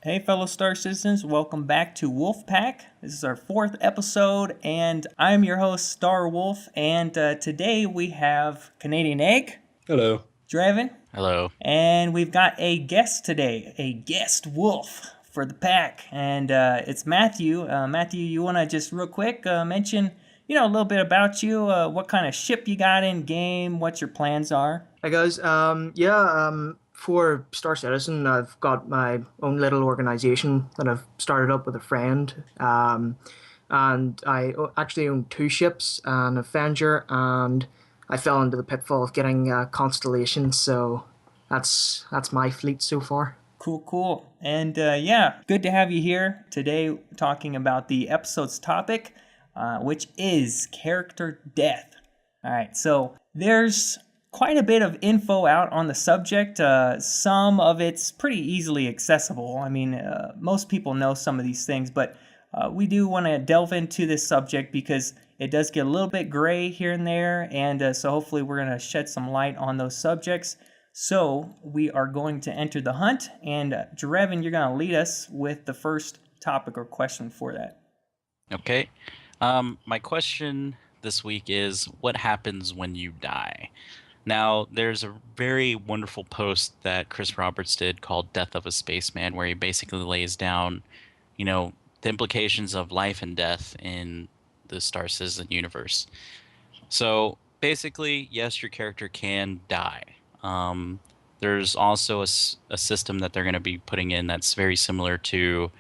Hey, fellow Star Citizens, welcome back to Wolfpack. This is our 4th episode, and I'm your host, Star Wolf, and today we have Canadian Egg. Hello. Draven. Hello. And we've got a guest today, a guest wolf for the pack, and it's Matthew. Matthew, you want to just real quick mention, a little bit about you, what kind of ship you got in game, what your plans are? Hi guys. For Star Citizen, I've got my own little organization that I've started up with a friend. And I actually own 2 ships, an Avenger, and I fell into the pitfall of getting Constellation. So that's my fleet so far. Cool. And good to have you here today talking about the episode's topic, which is character death. All right, so there's quite a bit of info out on the subject. Some of it's pretty easily accessible. I mean, most people know some of these things, but we do want to delve into this subject because it does get a little bit gray here and there, and so hopefully we're going to shed some light on those subjects. So we are going to enter the hunt, and Draven, you're going to lead us with the first topic or question for that. Okay. My question this week is, what happens when you die? Now, there's a very wonderful post that Chris Roberts did called Death of a Spaceman, where he basically lays down, the implications of life and death in the Star Citizen universe. So basically, yes, your character can die. There's also a system that they're going to be putting in that's very similar to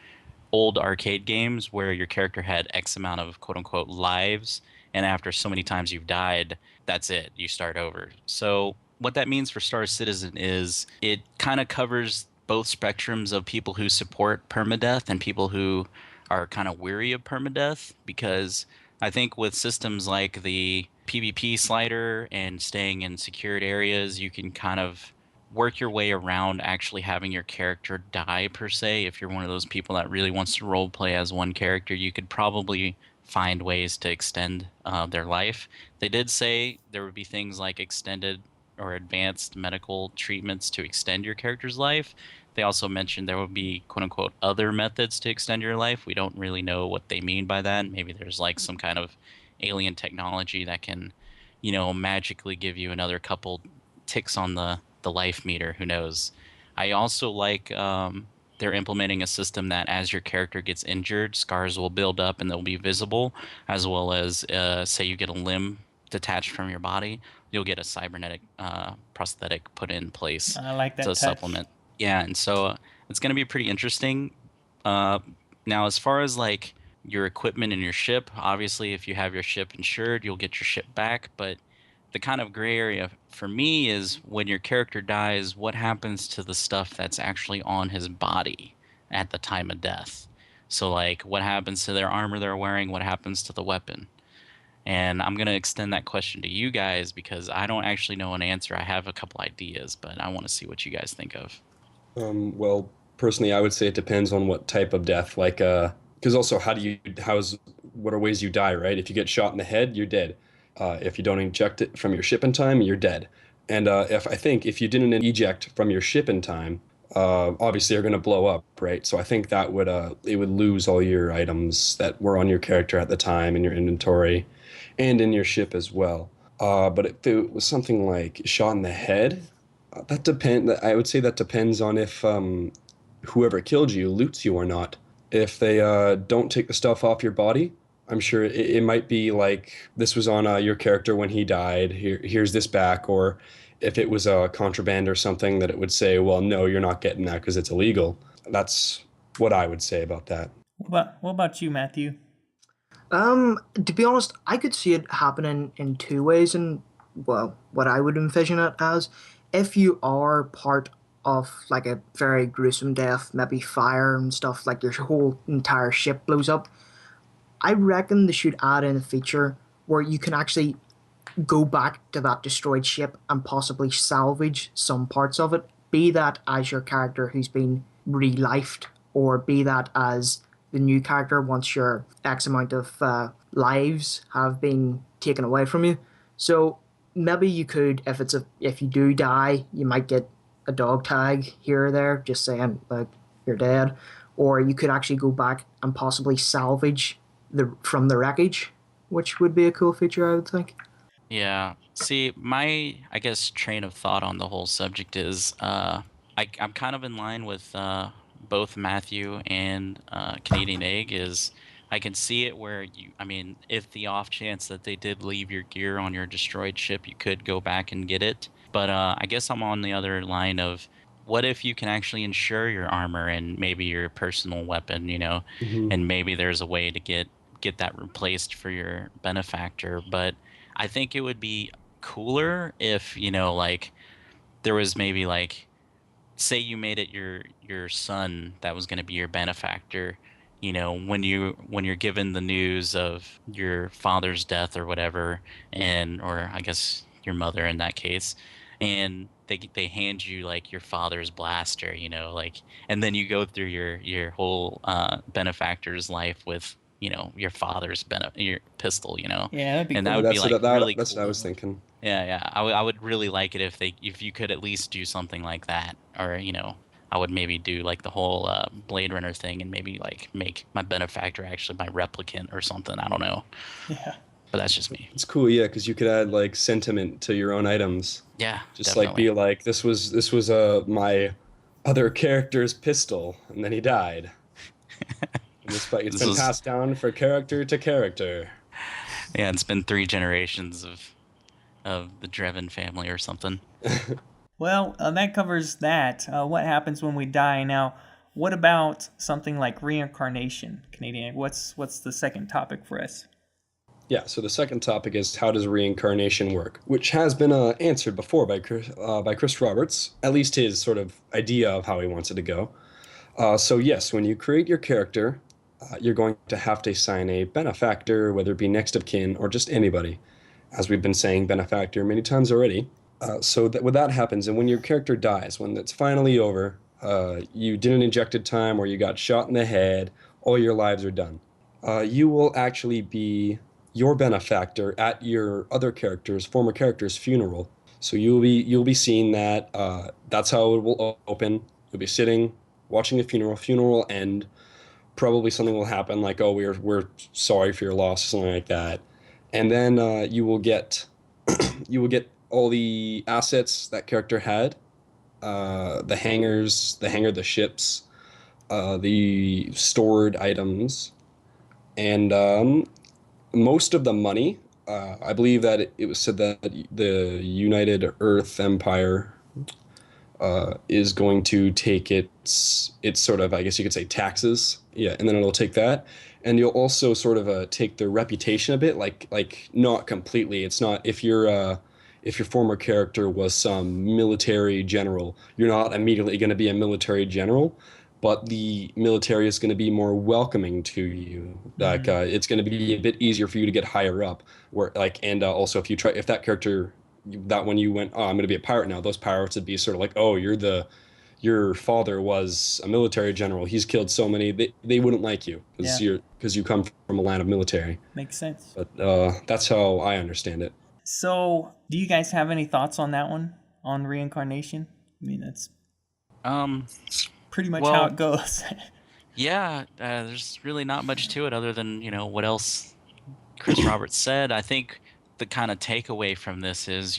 old arcade games where your character had X amount of quote-unquote lives, and after so many times you've died, that's it. You start over. So what that means for Star Citizen is it kind of covers both spectrums of people who support permadeath and people who are kind of weary of permadeath, because I think with systems like the PvP slider and staying in secured areas, you can kind of work your way around actually having your character die per se. If you're one of those people that really wants to role play as one character, you could probably find ways to extend their life. They did say there would be things like extended or advanced medical treatments to extend your character's life. They also mentioned there would be quote-unquote other methods to extend your life. We don't really know what they mean by that. Maybe there's like some kind of alien technology that can, magically give you another couple ticks on the life meter. Who knows? I also like they're implementing a system that as your character gets injured, scars will build up and they'll be visible, as well as say you get a limb detached from your body, you'll get a cybernetic prosthetic put in place. I like that to touch. Supplement. Yeah, and so it's going to be pretty interesting. Now, as far as like your equipment and your ship, obviously if you have your ship insured, you'll get your ship back, but the kind of gray area for me is when your character dies, what happens to the stuff that's actually on his body at the time of death? So like what happens to their armor they're wearing? What happens to the weapon? And I'm going to extend that question to you guys because I don't actually know an answer. I have a couple ideas, but I want to see what you guys think of. Well, personally, I would say it depends on what type of death. Like, because also, what are ways you die, right? If you get shot in the head, you're dead. If you don't eject it from your ship in time, you're dead. And if you didn't eject from your ship in time, obviously you're going to blow up, right? So I think that would it would lose all your items that were on your character at the time in your inventory, and in your ship as well. But if it was something like shot in the head, I would say that depends on if whoever killed you loots you or not. If they don't take the stuff off your body, I'm sure it might be like this was on your character when he died. Here's this back. Or if it was a contraband or something, that it would say, well, no, you're not getting that because it's illegal. That's what I would say about that. What about you, Matthew? To be honest, I could see it happening in 2 ways, and well, what I would envision it as, if you are part of like a very gruesome death, maybe fire and stuff, like your whole entire ship blows up, I reckon they should add in a feature where you can actually go back to that destroyed ship and possibly salvage some parts of it, be that as your character who's been relifed, or be that as the new character once your X amount of lives have been taken away from you. So maybe you could, if you do die, you might get a dog tag here or there, just saying like you're dead, or you could actually go back and possibly salvage from the wreckage, which would be a cool feature, I would think. Yeah. See, my, I guess, train of thought on the whole subject is I'm kind of in line with both Matthew and Canadian Egg. Is I can see it where I mean, if the off chance that they did leave your gear on your destroyed ship, you could go back and get it. But I guess I'm on the other line of what if you can actually insure your armor and maybe your personal weapon, Hmm. and maybe there's a way to get that replaced for your benefactor. But I think it would be cooler if, like there was maybe like say you made it your son that was going to be your benefactor, when you're given the news of your father's death or whatever, and or I guess your mother in that case, and they hand you like your father's blaster, like, and then you go through your whole benefactor's life with your father's your pistol, Yeah, that'd be and that Yeah, cool. would be that's like what really that's what I was cool. thinking. Yeah, yeah. I would really like it if you could at least do something like that, or I would maybe do like the whole Blade Runner thing and maybe like make my benefactor actually my replicant or something. I don't know, Yeah. but that's just me. It's cool, yeah, because you could add like sentiment to your own items. Yeah, Just like definitely. be like, this was my other character's pistol, and then he died. And it's This been was passed down for character to character. yeah. It's been 3 generations of the Drevin family or something. Well, that covers that. What happens when we die? Now, what about something like reincarnation, Canadian? What's the second topic for us? Yeah, so the second topic is how does reincarnation work, which has been answered before by Chris Roberts, at least his sort of idea of how he wants it to go. So yes, when you create your character, you're going to have to assign a benefactor, whether it be next of kin or just anybody, as we've been saying benefactor many times already. So that when that happens, and when your character dies, when it's finally over, you did an injected time or you got shot in the head, all your lives are done. You will actually be your benefactor at your other character's former character's funeral. So you'll be seeing that. That's how it will open. You'll be sitting, watching the funeral. Funeral will end. Probably something will happen like, oh, we're sorry for your loss, something like that. And then you will get all the assets that character had, the hangars, the hangar, the ships, the stored items, and most of the money. I believe that it was said that the United Earth Empire is going to take its sort of, I guess you could say, taxes. Yeah, and then it'll take that, and you'll also sort of take their reputation a bit, like not completely. It's not if your former character was some military general, you're not immediately going to be a military general, but the military is going to be more welcoming to you. Like Mm, it's going to be a bit easier for you to get higher up. Where like and also if that character that when you went, oh, I'm going to be a pirate now, those pirates would be sort of like, oh, your father was a military general. He's killed so many. They wouldn't like you yeah, because you come from a land of military. makes sense. But that's how I understand it. So, do you guys have any thoughts on that one, on reincarnation? I mean, that's Um, pretty much how well, it goes. yeah. There's really not much to it other than what else Chris Roberts said. I think the kind of takeaway from this is,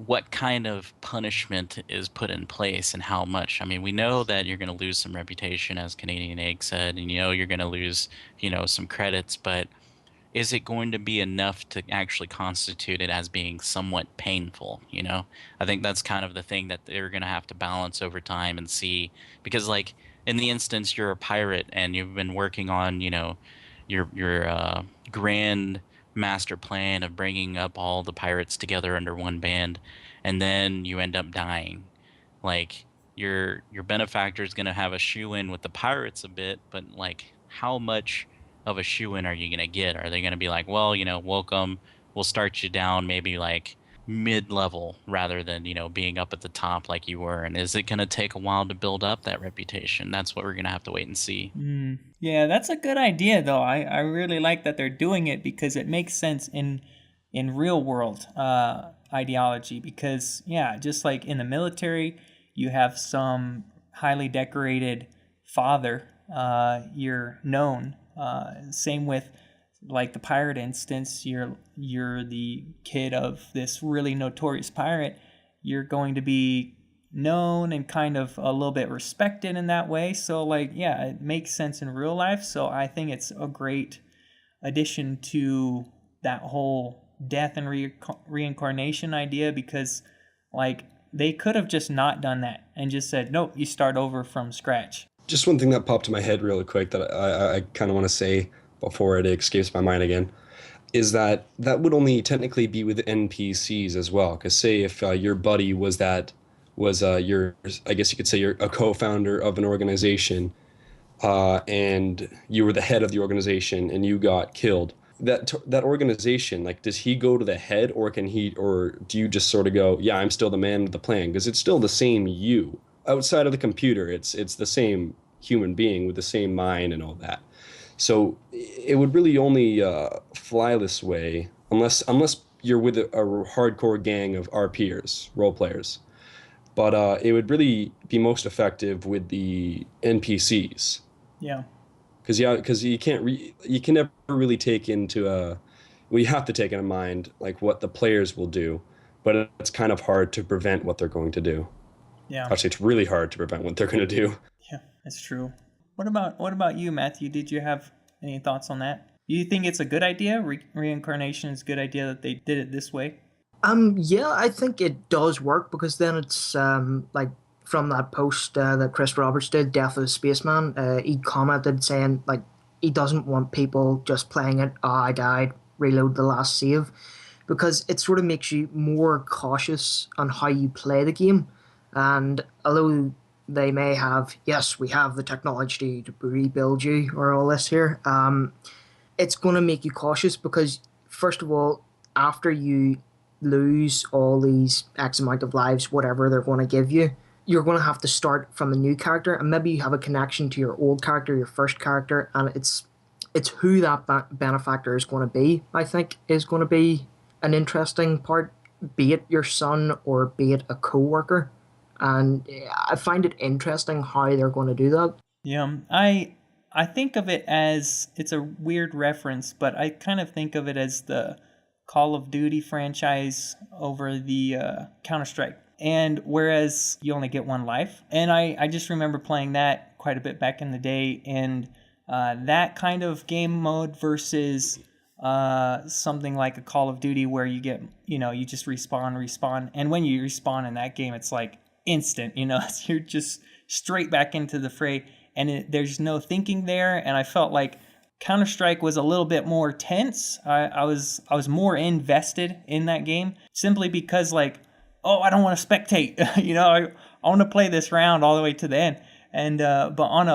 what kind of punishment is put in place and how much. I mean, we know that you're going to lose some reputation, as Canadian Egg said, and you're going to lose, some credits, but is it going to be enough to actually constitute it as being somewhat painful? I think that's kind of the thing that they're going to have to balance over time and see, because like in the instance you're a pirate and you've been working on, your grand master plan of bringing up all the pirates together under one band, and then you end up dying. Like your benefactor is going to have a shoe in with the pirates a bit, but like how much of a shoe in are you going to get? Are they going to be like, well, welcome, we'll start you down maybe like mid level rather than being up at the top like you were? And is it going to take a while to build up that reputation? That's what we're going to have to wait and see. Yeah, that's a good idea, though. I really like that they're doing it because it makes sense in real world ideology. Because yeah, just like in the military, you have some highly decorated father, you're known. Same with like the pirate instance, you're the kid of this really notorious pirate. You're going to be known and kind of a little bit respected in that way. So like, yeah, it makes sense in real life. So I think it's a great addition to that whole death and reincarnation idea, because like they could have just not done that and just said, nope, you start over from scratch. Just one thing that popped to my head really quick that I kind of want to say before it escapes my mind again is that that would only technically be with NPCs as well. Because say if your buddy was your, I guess you could say you're a co-founder of an organization, and you were the head of the organization and you got killed. That organization, like, does he go to the head, or do you just sort of go, yeah, I'm still the man with the plan? Because it's still the same you. Outside of the computer, it's the same human being with the same mind and all that. So it would really only fly this way unless you're with a hardcore gang of RPers, role players. But it would really be most effective with the NPCs. Yeah. Because you can never really take into you have to take into mind like what the players will do, but it's kind of hard to prevent what they're going to do. Yeah. Actually, it's really hard to prevent what they're going to do. Yeah, that's true. What about you, Matthew? Did you have any thoughts on that? Do you think it's a good idea? Reincarnation is a good idea that they did it this way? Yeah, I think it does work, because then it's like from that post that Chris Roberts did, Death of a Spaceman, he commented saying like he doesn't want people just playing it, oh, I died, reload the last save, because it sort of makes you more cautious on how you play the game. And although they may have, yes, we have the technology to rebuild you or all this here, it's going to make you cautious, because first of all, after you lose all these X amount of lives, whatever they're going to give you, you're going to have to start from a new character, and maybe you have a connection to your old character, your first character, and it's who that benefactor is going to be. I think is going to be an interesting part, be it your son or be it a co-worker, and I find it interesting how they're going to do that. Yeah, I think of it as, it's a weird reference, but I kind of think of it as the Call of Duty franchise over the Counter-Strike. And whereas you only get one life, and I just remember playing that quite a bit back in the day, and that kind of game mode versus something like a Call of Duty where you get, you just respawn, and when you respawn in that game, it's like instant, you're just straight back into the fray, and there's no thinking there, and I felt like Counter-Strike was a little bit more tense. I was more invested in that game simply because like, oh, I don't want to spectate. I want to play this round all the way to the end. And but on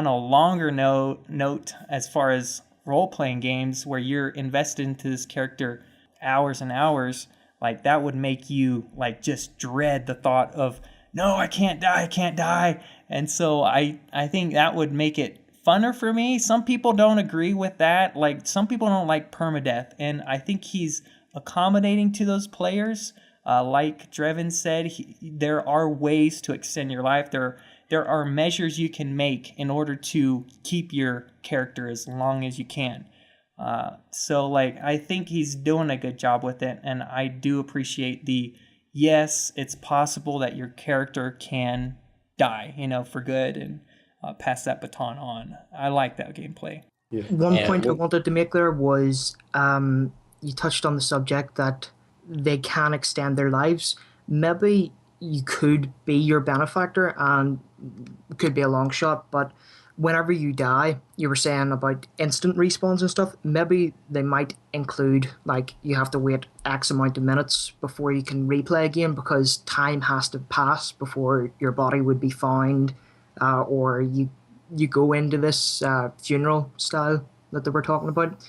a longer note, as far as role-playing games where you're invested into this character hours and hours, like that would make you like just dread the thought of, no, I can't die. And so I think that would make it funner for me. Some people don't agree with that. Like some people don't like permadeath, and I think he's accommodating to those players. Like Drevin said, there are ways to extend your life. There are measures you can make in order to keep your character as long as you can. So like I think he's doing a good job with it, and I do appreciate yes, it's possible that your character can die, for good, and pass that baton on. I like that gameplay. Yeah. One point I wanted to make there was you touched on the subject that they can extend their lives. Maybe you could be your benefactor, and it could be a long shot, but whenever you die, you were saying about instant respawns and stuff, maybe they might include like you have to wait X amount of minutes before you can replay a game, because time has to pass before your body would be found, or you go into this funeral style that they were talking about.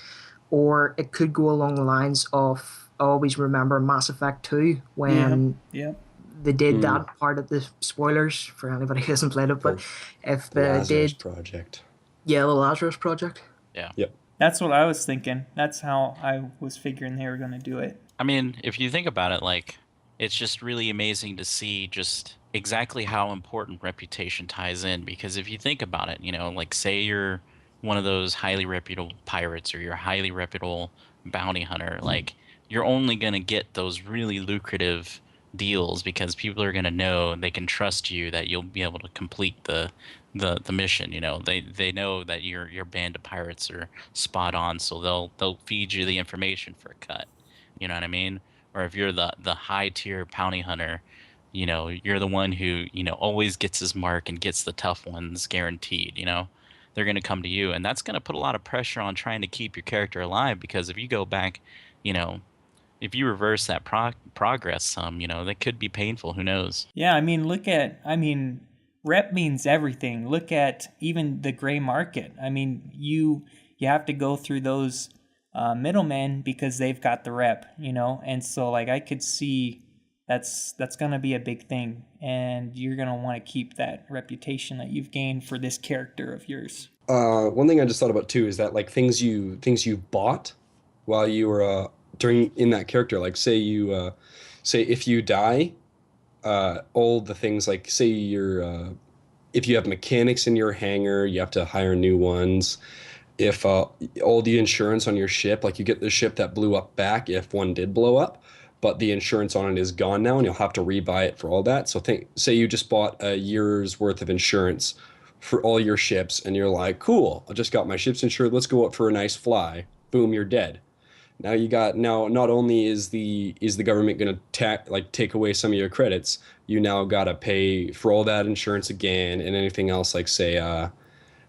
Or it could go along the lines of, I always remember Mass Effect 2 when they did that part of the spoilers for anybody who hasn't played it, but if they Lazarus did Project. Yeah, the Lazarus Project. Yeah. Yep. That's what I was thinking. That's how I was figuring they were going to do it. I mean, if you think about it, like it's just really amazing to see just exactly how important reputation ties in. Because if you think about it, like say you're one of those highly reputable pirates or you're a highly reputable bounty hunter, like you're only going to get those really lucrative deals because people are going to know and they can trust you that you'll be able to complete the mission. They know that your band of pirates are spot on, so they'll feed you the information for a cut. You know what I mean? Or if you're the high tier bounty hunter, you're the one who always gets his mark and gets the tough ones guaranteed. They're going to come to you, and that's going to put a lot of pressure on trying to keep your character alive, because if you go back, you know if you reverse that progress some, that could be painful. Who knows? Yeah, rep means everything. Look at even the gray market. You have to go through those middlemen because they've got the rep, and so like I could see that's gonna be a big thing, and you're gonna want to keep that reputation that you've gained for this character of yours. One thing I just thought about too is that like things you bought while you were during in that character, like say if you die, all the things like say you're if you have mechanics in your hangar, you have to hire new ones. If all the insurance on your ship, like you get the ship that blew up back if one did blow up, but the insurance on it is gone now, and you'll have to rebuy it for all that. So say you just bought a year's worth of insurance for all your ships, and you're like, cool, I just got my ships insured. Let's go out for a nice fly. Boom, you're dead. Now not only is the government going to take away some of your credits, you now got to pay for all that insurance again and anything else like say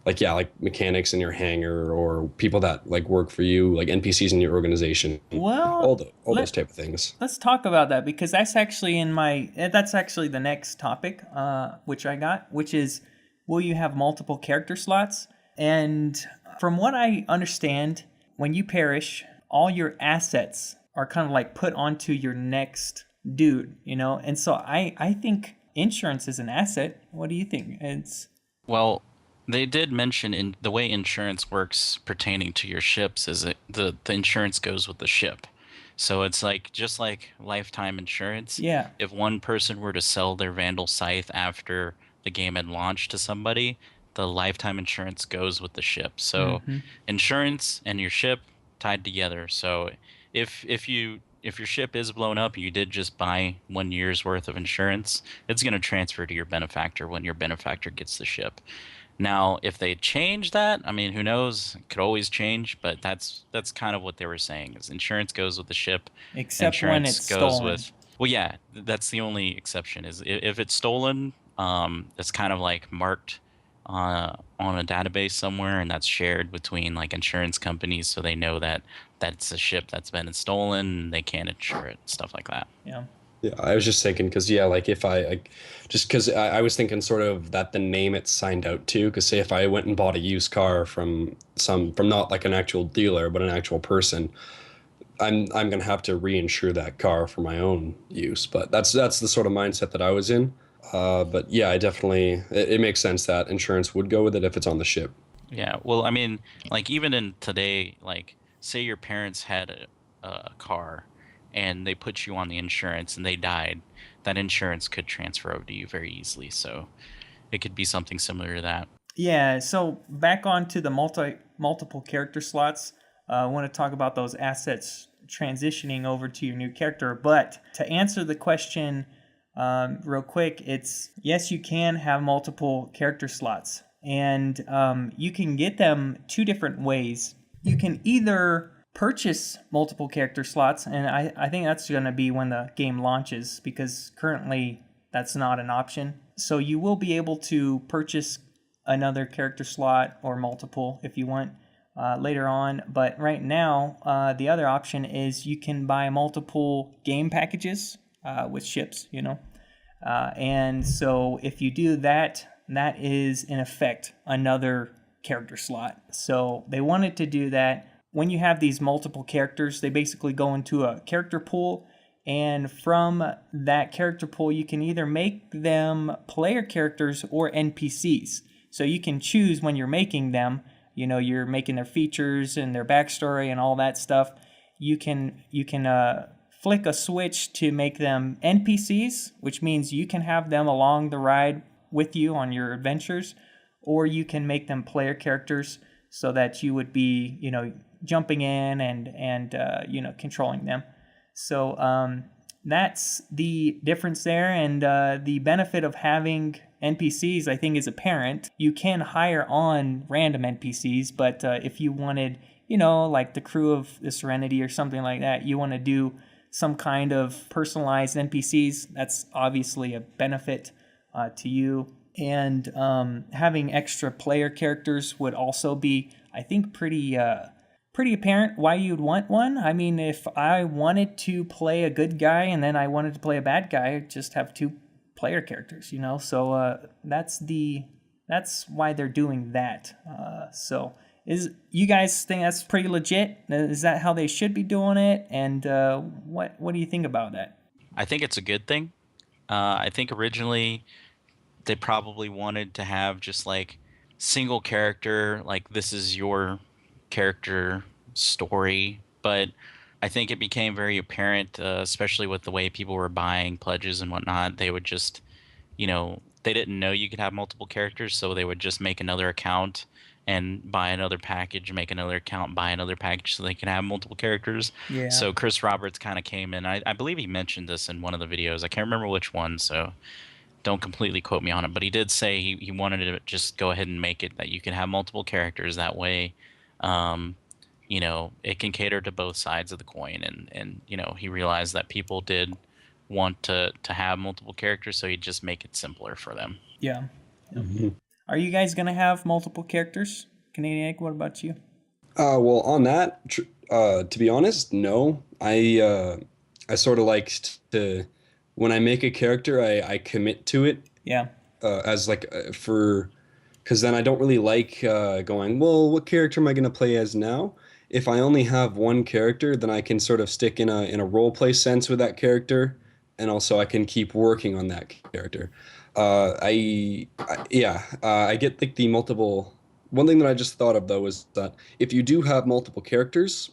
like mechanics in your hangar or people that like work for you, like NPCs in your organization, Well, those type of things. let's talk about that because that's actually the next topic, which is, will you have multiple character slots? And from what I understand, when you perish, all your assets are kind of like put onto your next dude, And so I think insurance is an asset. What do you think? Well, they did mention in the way insurance works pertaining to your ships is the insurance goes with the ship. So it's like just like lifetime insurance. Yeah. If one person were to sell their Vandal Scythe after the game had launched to somebody, the lifetime insurance goes with the ship. So Mm-hmm. insurance and your ship tied together. So if your ship is blown up, you did just buy 1 year's worth of insurance, it's going to transfer to your benefactor when your benefactor gets the ship. Now, if they change that, I mean, who knows? It could always change, but that's kind of what they were saying is insurance goes with the ship. Except when Insurance it's goes stolen. with, well, yeah, that's the only exception is if it's stolen, it's kind of like marked on a database somewhere, and that's shared between like insurance companies, so they know that that's a ship that's been stolen, and they can't insure it, stuff like that. Yeah. Yeah, I was just thinking because yeah, like if I like, just because I was thinking sort of that the name it's signed out to, because say if I went and bought a used car from not like an actual dealer but an actual person, I'm gonna have to reinsure that car for my own use. But that's the sort of mindset that I was in. But yeah, I definitely it makes sense that insurance would go with it if it's on the ship. Yeah, well, I mean, like even in today, like say your parents had a car and they put you on the insurance and they died, that insurance could transfer over to you very easily. So it could be something similar to that. Yeah, so back onto the multiple character slots. I want to talk about those assets transitioning over to your new character. But to answer the question real quick, it's yes, you can have multiple character slots, and you can get them two different ways. You can either purchase multiple character slots, and I think that's going to be when the game launches because currently that's not an option. So you will be able to purchase another character slot or multiple if you want later on. But right now, the other option is you can buy multiple game packages with ships, and so if you do that, that is in effect another character slot. So they wanted to do that. When you have these multiple characters, they basically go into a character pool, and from that character pool, you can either make them player characters or NPCs. So you can choose when you're making them, you're making their features and their backstory and all that stuff. You can flick a switch to make them NPCs, which means you can have them along the ride with you on your adventures, or you can make them player characters so that you would be, jumping in and controlling them. So that's the difference there, and the benefit of having NPCs, I think, is apparent. You can hire on random NPCs, but if you wanted, like the crew of the Serenity or something like that, you want to do some kind of personalized NPCs, that's obviously a benefit to you. And having extra player characters would also be, I think, pretty apparent why you'd want one. I mean, if I wanted to play a good guy and then I wanted to play a bad guy, I'd just have two player characters, So that's why they're doing that. So you guys think that's pretty legit? Is that how they should be doing it? And what do you think about that? I think it's a good thing. I think originally they probably wanted to have just like single character, like this is your character story, but I think it became very apparent, especially with the way people were buying pledges and whatnot. They would just, they didn't know you could have multiple characters, so they would just make another account and buy another package, make another account, buy another package so they can have multiple characters. Yeah. So Chris Roberts kind of came in. I believe he mentioned this in one of the videos. I can't remember which one, so don't completely quote me on it, but he did say he wanted to just go ahead and make it that you can have multiple characters. That way, it can cater to both sides of the coin. And he realized that people did want to have multiple characters, so he'd just make it simpler for them. Yeah. Mm-hmm. Are you guys going to have multiple characters? Canadian Egg, what about you? Well, on that, to be honest, no. I sort of like to, when I make a character, I commit to it. Yeah. As like because then I don't really like going, well, what character am I going to play as now? If I only have one character, then I can sort of stick in a role play sense with that character, and also I can keep working on that character. I get like the multiple. One thing that I just thought of though is that if you do have multiple characters,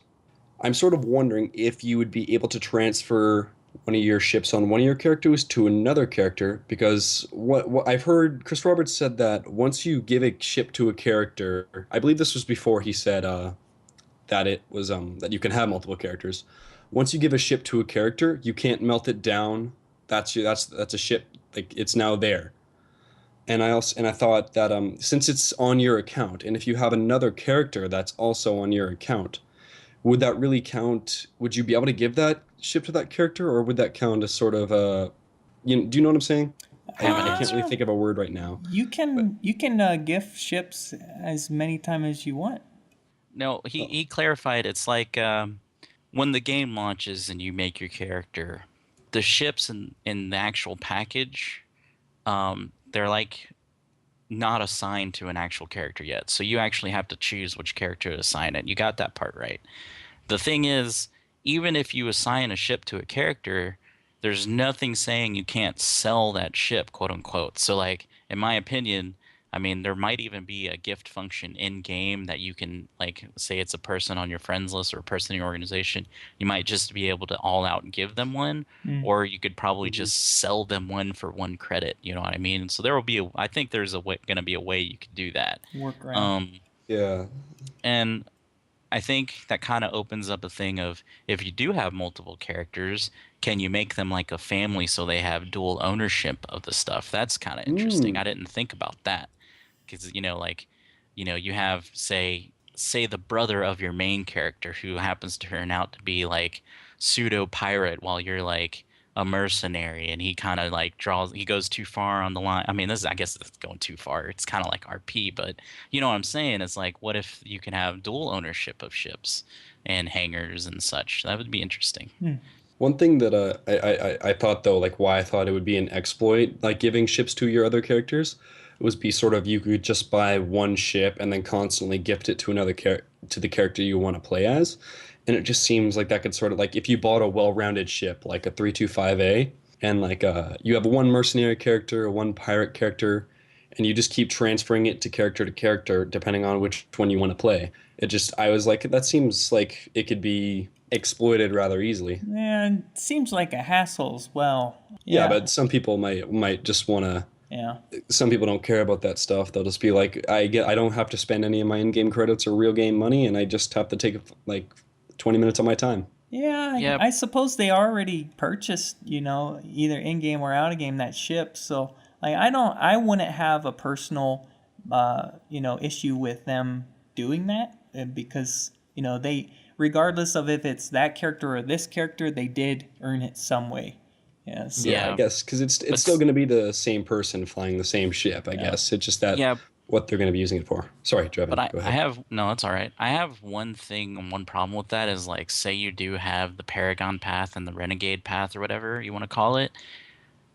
I'm sort of wondering if you would be able to transfer one of your ships on one of your characters to another character, because what I've heard, Chris Roberts said that once you give a ship to a character, I believe this was before he said that it was that you can have multiple characters. Once you give a ship to a character, you can't melt it down. That's a ship, like it's now there. And I thought that since it's on your account, and if you have another character that's also on your account, would that really count? Would you be able to give that ship to that character, or would that count as sort of do you know what I'm saying? I can't really think of a word right now. You can gift ships as many times as you want. No, he clarified. It's like when the game launches and you make your character, the ships in the actual package, they're like not assigned to an actual character yet. So you actually have to choose which character to assign it. You got that part right. The thing is, even if you assign a ship to a character, there's nothing saying you can't sell that ship, quote unquote. So like, in my opinion, I mean, there might even be a gift function in game that you can, like, say it's a person on your friends list or a person in your organization. You might just be able to all out give them one, or you could probably just sell them one for 1 credit. You know what I mean? So there will be, I think there's going to be a way you could do that. Work around. Yeah. And I think that kind of opens up a thing of, if you do have multiple characters, can you make them like a family so they have dual ownership of the stuff? That's kind of interesting. I didn't think about that. Because you have say the brother of your main character who happens to turn out to be like pseudo pirate while you're like a mercenary, and he kind of like he goes too far on the line. I mean, I guess it's going too far. It's kind of like RP, but you know what I'm saying? It's like, what if you can have dual ownership of ships and hangars and such? That would be interesting. One thing that I thought though, like why I thought it would be an exploit, like giving ships to your other characters, was be sort of you could just buy one ship and then constantly gift it to another to the character you want to play as. And it just seems like that could sort of, like if you bought a well-rounded ship like a 325A, and like you have one mercenary character, one pirate character, and you just keep transferring it to character depending on which one you want to play. I was like, that seems like it could be exploited rather easily. And seems like a hassle as well. Yeah, but some people might just want to. Yeah. Some people don't care about that stuff. They'll just be like, I don't have to spend any of my in-game credits or real game money, and I just have to take like 20 minutes of my time. Yeah, Yep. I suppose they already purchased, either in game or out of game that ship. So like I wouldn't have a personal issue with them doing that because they, regardless of if it's that character or this character, they did earn it some way. Yeah. So, Yeah, I Yeah. guess because it's But still going to be the same person flying the same ship. I guess it's just that yeah, what they're going to be using it for. Sorry, but Drevin, go I ahead. have no, that's all right. I have one thing and one problem with that is like say you do have the Paragon path and the Renegade path or whatever you want to call it.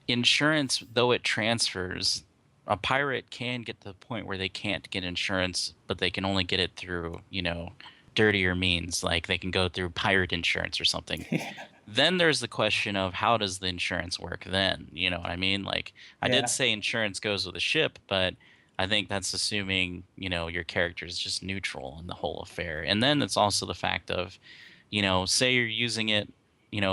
Insurance, though it transfers, a pirate can get to the point where they can't get insurance, but they can only get it through, dirtier means, like they can go through pirate insurance or something. Then there's the question of how does the insurance work then? You know what I mean? Like I Yeah. did say insurance goes with the ship, but I think that's assuming, your character is just neutral in the whole affair. And then it's also the fact of, say you're using it,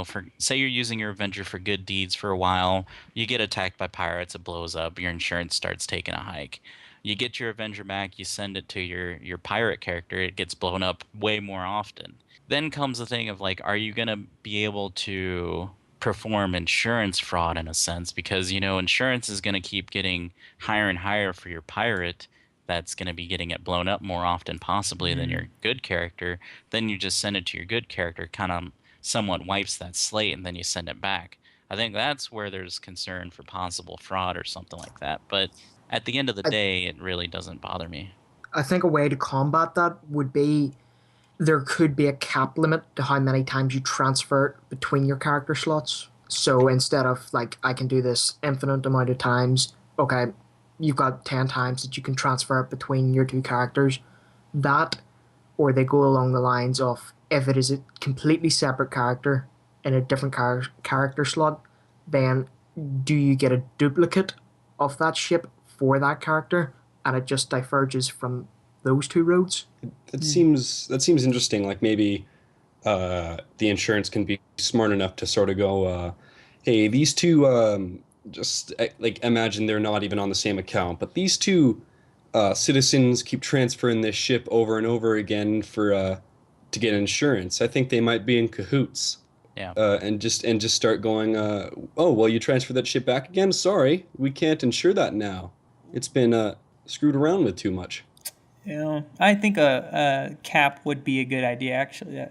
for say you're using your Avenger for good deeds for a while, you get attacked by pirates, it blows up, your insurance starts taking a hike. You get your Avenger back, you send it to your pirate character, it gets blown up way more often. Then comes the thing of like, are you going to be able to perform insurance fraud in a sense? Because, insurance is going to keep getting higher and higher for your pirate that's going to be getting it blown up more often possibly than your good character. Then you just send it to your good character, kind of somewhat wipes that slate, and then you send it back. I think that's where there's concern for possible fraud or something like that. But at the end of the I, day, it really doesn't bother me. I think a way to combat that would be there could be a cap limit to how many times you transfer it between your character slots. So instead of like I can do this infinite amount of times, okay, you've got 10 times that you can transfer it between your two characters. That, or they go along the lines of if it is a completely separate character in a different character slot, then do you get a duplicate of that ship for that character and it just diverges from those two roads? That seems interesting. Like maybe the insurance can be smart enough to sort of go, hey, these two, just like imagine they're not even on the same account, but these two citizens keep transferring this ship over and over again for to get insurance. I think they might be in cahoots. Yeah. And just start going, oh well, you transfer that ship back again. Sorry, we can't insure that now. It's been screwed around with too much. I think a cap would be a good idea. Actually,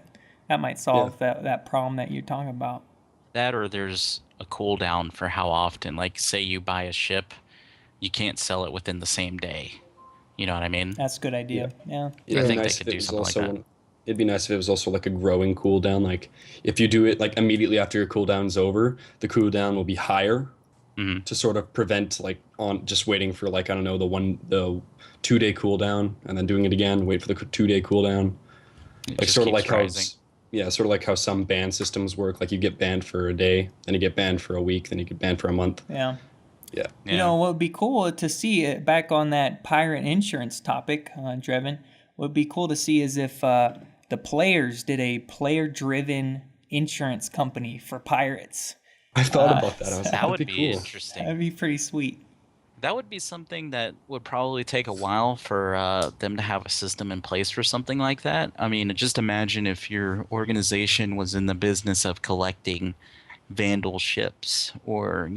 that might solve that problem that you're talking about. That or there's a cooldown for how often. Like, say you buy a ship, you can't sell it within the same day. You know what I mean? That's a good idea. Yeah. It'd I be think they nice could if it do was something like also that. it'd be nice if it was also like a growing cooldown. Like if you do it like immediately after your cooldown's over, the cooldown will be higher Mhm. to sort of prevent like on just waiting for like I don't know the 2 day cooldown and then doing it again, wait for the 2 day cooldown. It Like just sort of keeps like how rising. sort of like how some ban systems work. Like you get banned for a day, then you get banned for a week, then you get banned for a month. Yeah. Yeah. Yeah. What would be cool to see back on that pirate insurance topic, Drevin, what would be cool to see is if the players did a player-driven insurance company for pirates. I thought about that. I was like, That that'd would be be cool. interesting. That'd be pretty sweet. That would be something that would probably take a while for them to have a system in place for something like that. I mean, just imagine if your organization was in the business of collecting Vandal ships or,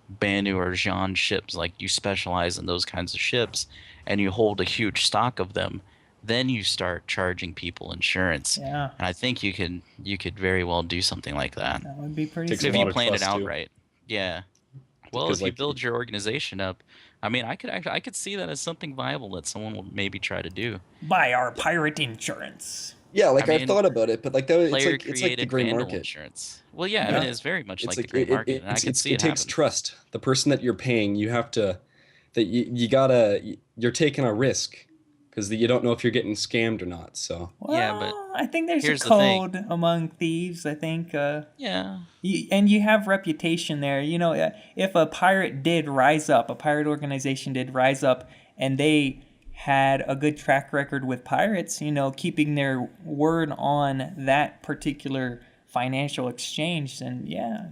Banu or Jean ships, like you specialize in those kinds of ships and you hold a huge stock of them. Then you start charging people insurance. Yeah, And I think you could very well do something like that. that would be pretty Takes a If sweet. you lot of planned it trust, out too. right. Yeah. Well, Because if you like build your organization up, I mean, I could see that as something viable that someone will maybe try to do. Buy our pirate insurance. yeah, like I I've mean, thought about it, but like that it's Player like the created gray Vandal market. insurance. Well, yeah, I mean, Yeah. it is very much It's like the like gray market, and I could see it it takes happen. trust. The person that you're paying, you have to that you're taking a risk because you don't know if you're getting scammed or not. So Well, Yeah, but I think there's a here's the thing. code among thieves. I think, Yeah. and you have reputation there. If a pirate did rise up, a pirate organization did rise up, and they had a good track record with pirates, keeping their word on that particular financial exchange, then yeah.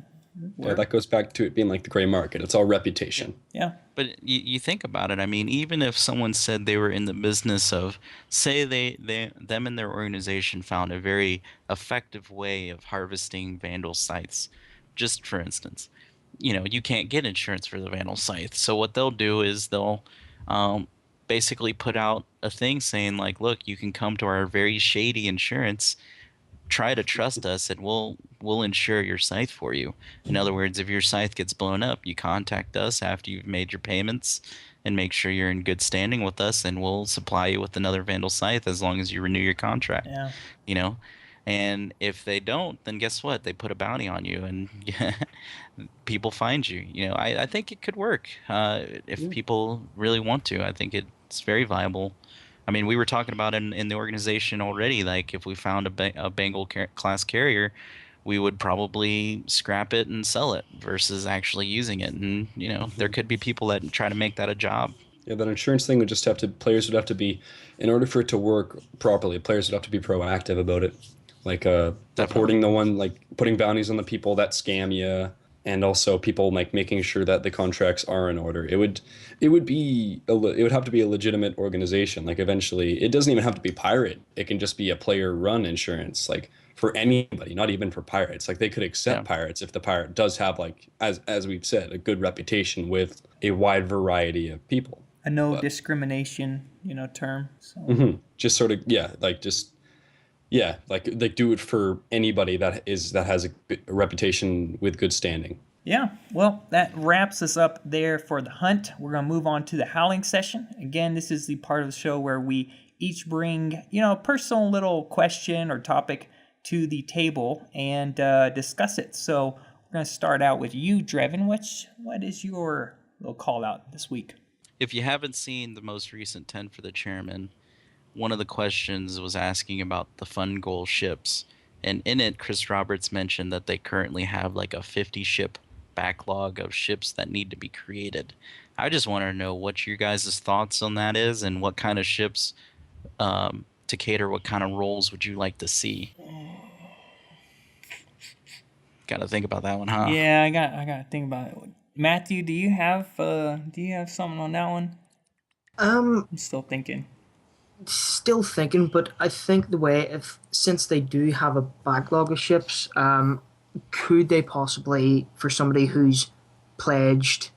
Yeah, that goes back to it being like the gray market. It's all reputation. Yeah. But you think about it. I mean, even if someone said they were in the business of, say them and their organization found a very effective way of harvesting vandal sites, just for instance, you can't get insurance for the vandal site. So what they'll do is they'll um, basically put out a thing saying like, look, you can come to our very shady insurance, try to trust us, and we'll insure your scythe for you. In other words, if your scythe gets blown up, you contact us after you've made your payments and make sure you're in good standing with us, and we'll supply you with another vandal scythe as long as you renew your contract. Yeah. You know, and if they don't, then guess what? They put a bounty on you, and people find you. I think it could work if people really want to. I think it's very viable. I mean, we were talking about in the organization already. Like, if we found a Bengal class carrier, we would probably scrap it and sell it versus actually using it. And there could be people that try to make that a job. Yeah, that insurance thing would just have to, players would have to be, in order for it to work properly, players would have to be proactive about it. Like reporting the one, like putting bounties on the people that scam you, and also people like making sure that the contracts are in order. It would have to be a legitimate organization. Like eventually, it doesn't even have to be pirate. It can just be a player run insurance, like for anybody, not even for pirates. Like they could accept pirates if the pirate does have, like as we've said, a good reputation with a wide variety of people. A no discrimination, term. So. Just sort of, like do it for anybody that has a reputation with good standing. Yeah, well, that wraps us up there for the hunt. We're going to move on to the howling session. Again, this is the part of the show where we each bring, a personal little question or topic to the table and discuss it. So we're going to start out with you, Drevin. What is your little call out this week? If you haven't seen the most recent 10 for the Chairman, one of the questions was asking about the fun goal ships. And in it, Chris Roberts mentioned that they currently have like a 50 ship backlog of ships that need to be created. I just want to know what your guys' thoughts on that is, and what kind of ships to cater what kind of roles would you like to see? Got to think about that one, huh? Yeah, I got to think about it. Matthew, do you have something on that one? I'm still thinking. But I think since they do have a backlog of ships, could they possibly, for somebody who's pledged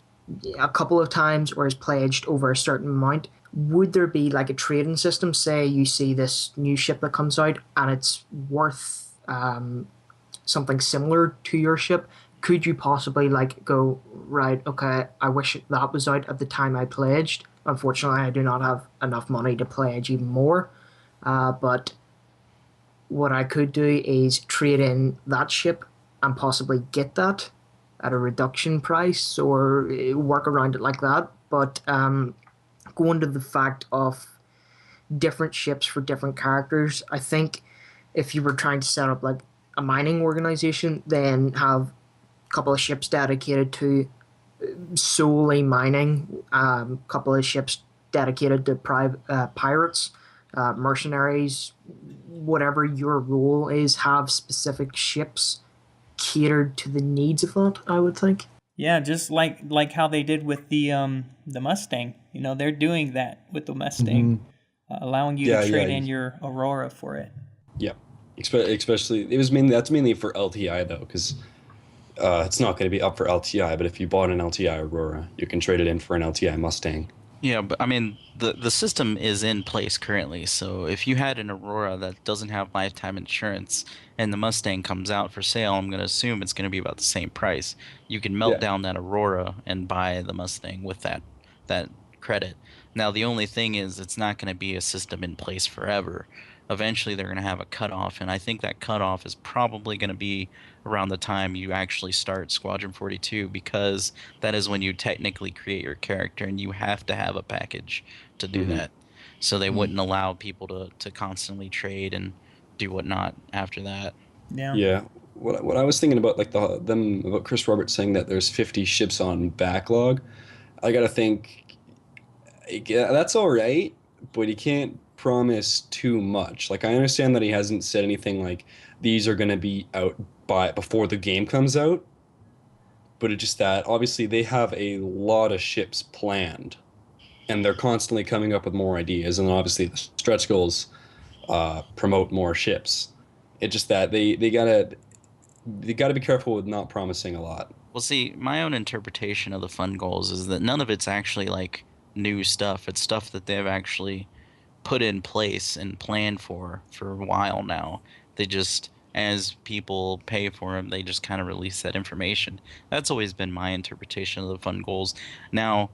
a couple of times or is pledged over a certain amount, would there be like a trading system? Say you see this new ship that comes out and it's worth something similar to your ship. Could you possibly like go, right, okay, I wish that was out at the time I pledged. Unfortunately, I do not have enough money to pledge even more. But what I could do is trade in that ship and possibly get that at a reduction price or work around it like that. But going to the fact of different ships for different characters, I think if you were trying to set up like a mining organization, then have couple of ships dedicated to solely mining, couple of ships dedicated to pirates, mercenaries, whatever your role is, have specific ships catered to the needs of that, I would think. Yeah, just like how they did with the Mustang. They're doing that with the Mustang, allowing you to trade in your Aurora for it. Yeah, especially that's mainly for LTI though, because it's not going to be up for LTI, but if you bought an LTI Aurora, you can trade it in for an LTI Mustang. Yeah, but I mean, the system is in place currently. So if you had an Aurora that doesn't have lifetime insurance and the Mustang comes out for sale, I'm going to assume it's going to be about the same price. You can melt down that Aurora and buy the Mustang with that credit. Now, the only thing is it's not going to be a system in place forever. Eventually, they're going to have a cutoff, and I think that cutoff is probably going to be around the time you actually start Squadron 42, because that is when you technically create your character, and you have to have a package to do that. So they wouldn't allow people to constantly trade and do whatnot after that. Yeah. Yeah. What I was thinking about, like about Chris Roberts saying that there's 50 ships on backlog, I gotta think, yeah, that's all right. but he can't promise too much. Like I understand that he hasn't said anything like these are going to be out by before the game comes out, but it's just that obviously they have a lot of ships planned and they're constantly coming up with more ideas, and then obviously the stretch goals promote more ships. It's just that they gotta be careful with not promising a lot. Well, see, my own interpretation of the fun goals is that none of it's actually like new stuff. It's stuff that they've actually put in place and planned for a while now. They just, as people pay for them, they just kind of release that information. That's always been my interpretation of the fun goals. Now,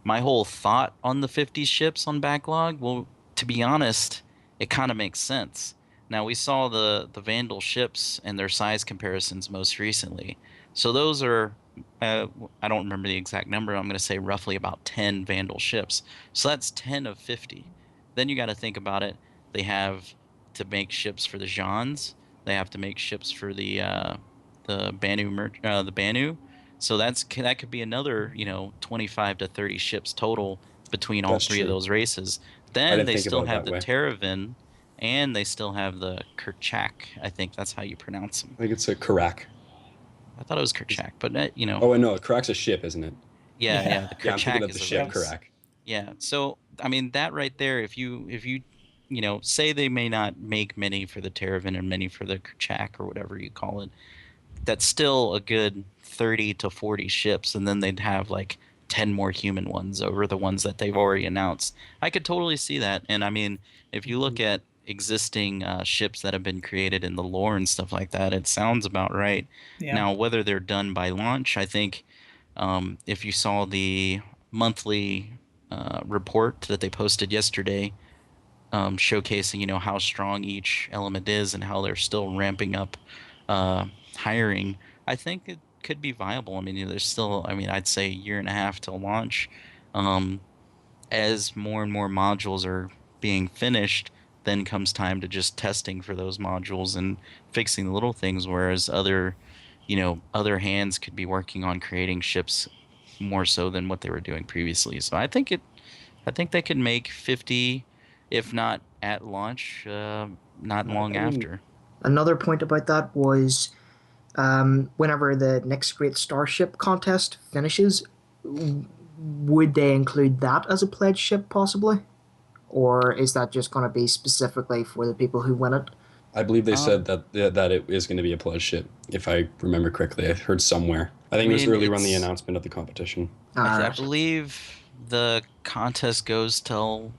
my whole thought on the 50 ships on backlog, well, to be honest, it kind of makes sense. Now, we saw the Vandal ships and their size comparisons most recently. So those are, uh, I don't remember the exact number. I'm going to say roughly about 10 Vandal ships. So that's 10 of 50. Then you got to think about it. They have to make ships for the Jeans. They have to make ships for the the Banu. So that could be another 25 to 30 ships total between all That's three of true. those races. I Then didn't they think about still it have that the way. Terravan, and they still have the Kerchak. I think that's how you pronounce them. I think it's a Karak. I thought it was Is- Kerchak, but Oh, I know. Karak's a ship, isn't it? yeah, Yeah. yeah, the Yeah, I'm thinking Kerchak of the is a ship race. Ships. Karak. Yeah. So I mean that right there, if you say they may not make many for the Terravan and many for the Kerchak or whatever you call it, that's still a good 30 to 40 ships, and then they'd have like 10 more human ones over the ones that they've already announced. I could totally see that. And I mean, if you look at existing ships that have been created in the lore and stuff like that, it sounds about right. Yeah. Now, whether they're done by launch, I think if you saw the monthly report that they posted yesterday, showcasing how strong each element is and how they're still ramping up uh, hiring. I think it could be viable. I mean, there's still, I mean, I'd say a year and a half till launch. Um, as more and more modules are being finished, then comes time to just testing for those modules and fixing the little things. Whereas other hands could be working on creating ships more so than what they were doing previously. So I think they could make 50, if not at launch, not long I mean, after. Another point about that was whenever the next Great Starship contest finishes, would they include that as a pledge ship possibly? Or is that just going to be specifically for the people who win it? I believe they Um, said that it is going to be a pledge ship, if I remember correctly. I heard somewhere. I I think it was mean, earlier on the announcement of the competition. I Alright. believe the contest goes till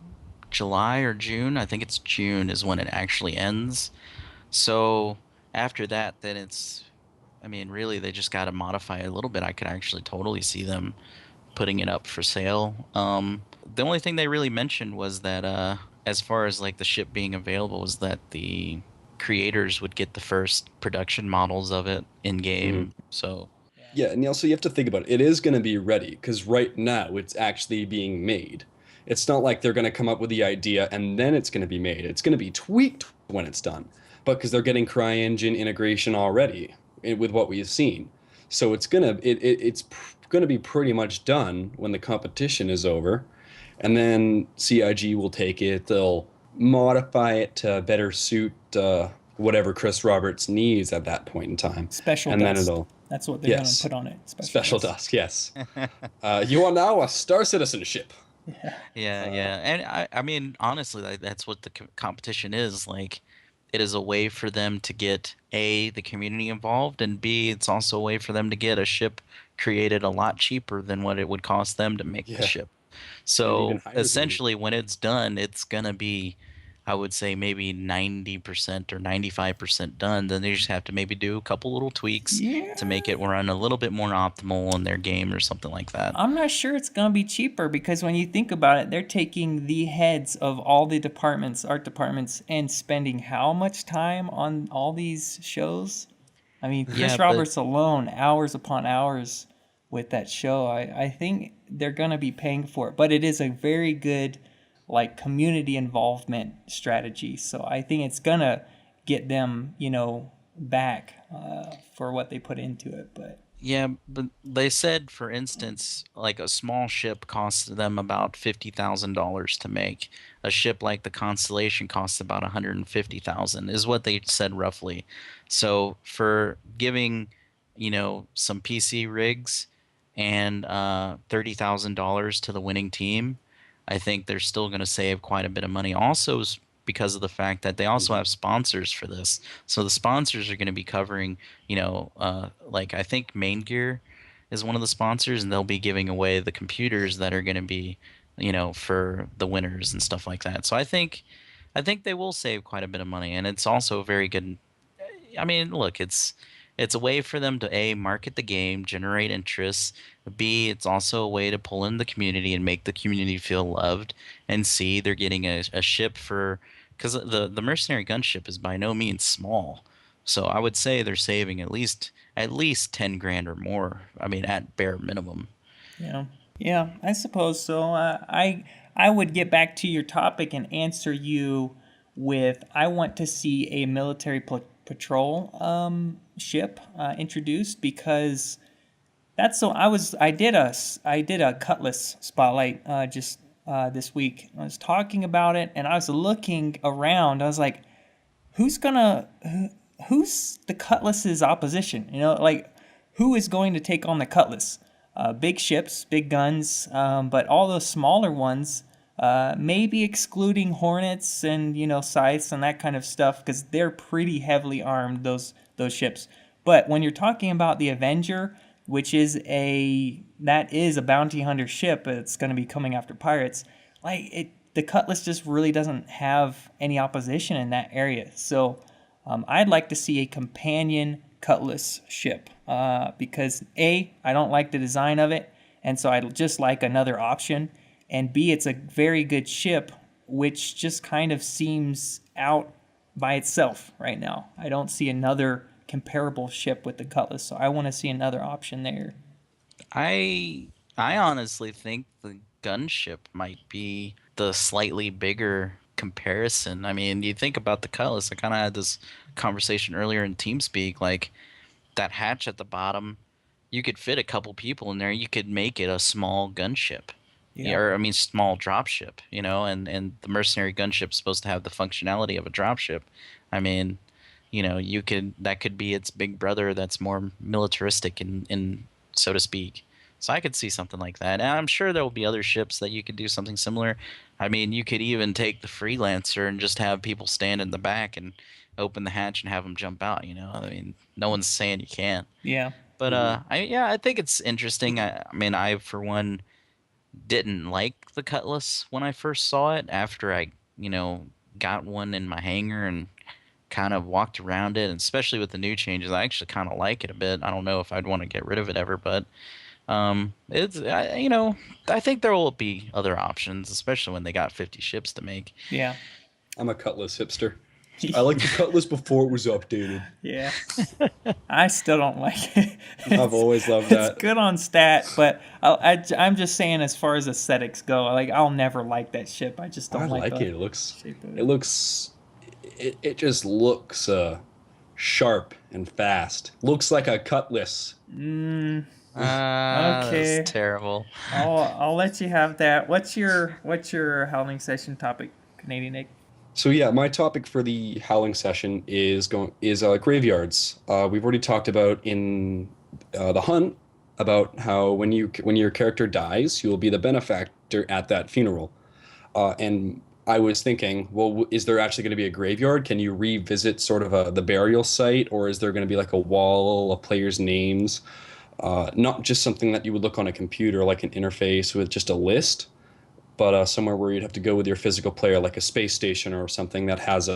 July or June. I think it's June is when it actually ends. So after that, then I mean, really, they just got to modify it a little bit. I could actually totally see them putting it up for sale. The only thing they really mentioned was that, as far as like the ship being available, was that the creators would get the first production models of it in Mhm. game. So Yeah, and also you have to think about it. It is going to be ready because right now it's actually being made. It's not like they're going to come up with the idea and then it's going to be made. It's going to be tweaked when it's done. But because they're getting CryEngine integration already with what we've seen, so it's gonna be pretty much done when the competition is over, and then CIG will take it. They'll modify it to better suit whatever Chris Roberts needs at that point in time, Special and then dust. it'll That's what they're gonna yes. put on it. Special Special dust. Dusk, yes. You are now a star citizenship. Yeah. yeah, Uh, yeah, and I mean, honestly, like that's what the competition is. Like, it is a way for them to get A, the community involved, and B, it's also a way for them to get a ship created a lot cheaper than what it would cost them to make the yeah, ship. and even So higher than you. essentially, when it's done, it's gonna be, I would say, maybe 90% or 95% done. Then they just have to maybe do a couple little tweaks to make Yeah. it run a little bit more optimal in their game or something like that. I'm not sure it's gonna be cheaper because when you think about it, they're taking the heads of all the departments, art departments, and spending how much time on all these shows? I mean, Yeah, Chris but Roberts alone, hours upon hours with that show. I think they're gonna be paying for it, but it is a very good like community involvement strategy. So I think it's gonna get them, back for what they put into it. But Yeah, but they said, for instance, like a small ship costs them about $50,000 to make. A ship like the Constellation costs about 150,000, is what they said roughly. So for giving, some PC rigs and $30,000 to the winning team, I think they're still going to save quite a bit of money. Also, because of the fact that they also Mhm. have sponsors for this. So the sponsors are going to be covering, like I think Main Gear is one of the sponsors, and they'll be giving away the computers that are going to be, for the winners and stuff like that. So I think they will save quite a bit of money, and it's also very good. I mean, look, it's a way for them to A, market the game, generate interest. B, it's also a way to pull in the community and make the community feel loved. And C, they're getting a ship for, because the mercenary gunship is by no means small. So I would say they're saving at least 10 grand or more. I mean, at bare minimum. Yeah, yeah, I suppose so. I would get back to your topic and answer you with I want to see a military patrol ship introduced because that's so. I did a Cutlass spotlight just this week. I was talking about it and I was looking around. I was like, who's the Cutlass's opposition? Like who is going to take on the Cutlass? Big ships, big guns, but all those smaller ones, maybe excluding Hornets and scythes and that kind of stuff, because they're pretty heavily armed. Those ships. But when you're talking about the Avenger, which is a bounty hunter ship, it's going to be coming after pirates. The Cutlass just really doesn't have any opposition in that area. So I'd like to see a companion Cutlass ship because I don't like the design of it, and so I'd just like another option. And B, it's a very good ship, which just kind of seems out by itself right now. I don't see another comparable ship with the Cutlass, so I want to see another option there. I I honestly think the gunship might be the slightly bigger comparison. I mean, you think about the Cutlass. I kind of had this conversation earlier in TeamSpeak, like that hatch at the bottom. You could fit a couple people in there. You could make it a small gunship. Yeah, Yeah. or I mean, small dropship. And the mercenary gunship's supposed to have the functionality of a dropship. I mean, that could be its big brother that's more militaristic in so to speak. So I could see something like that. And I'm sure there will be other ships that you could do something similar. I mean, you could even take the freelancer and just have people stand in the back and open the hatch and have them jump out. I mean, no one's saying you can't. Yeah. But Mhm. I think it's interesting. I mean, I for one didn't like the Cutlass when I first saw it. After I, got one in my hangar and kind of walked around it, and especially with the new changes, I actually kind of like it a bit. I don't know if I'd want to get rid of it ever, but I think there will be other options, especially when they got 50 ships to make. Yeah. I'm a Cutlass hipster. I like the Cutlass before it was updated. Yeah. I still don't like it. I've always loved It's that. good on stat, but I'm just saying as far as aesthetics go, like I'll never like that ship. I just I don't like like the it. It looks, shape of it it. looks, it just looks sharp and fast. Looks like a Cutlass. Mm, That's okay. terrible. I'll let you have that. What's your howling session topic, Canadian Egg? So yeah, my topic for the howling session is graveyards. We've already talked about in the hunt about how when your character dies, you will be the benefactor at that funeral. And I was thinking, well, is there actually going to be a graveyard? Can you revisit sort of the burial site, or is there going to be like a wall of players' names? Not just something that you would look on a computer, like an interface with just a list, but somewhere where you'd have to go with your physical player, like a space station or something that has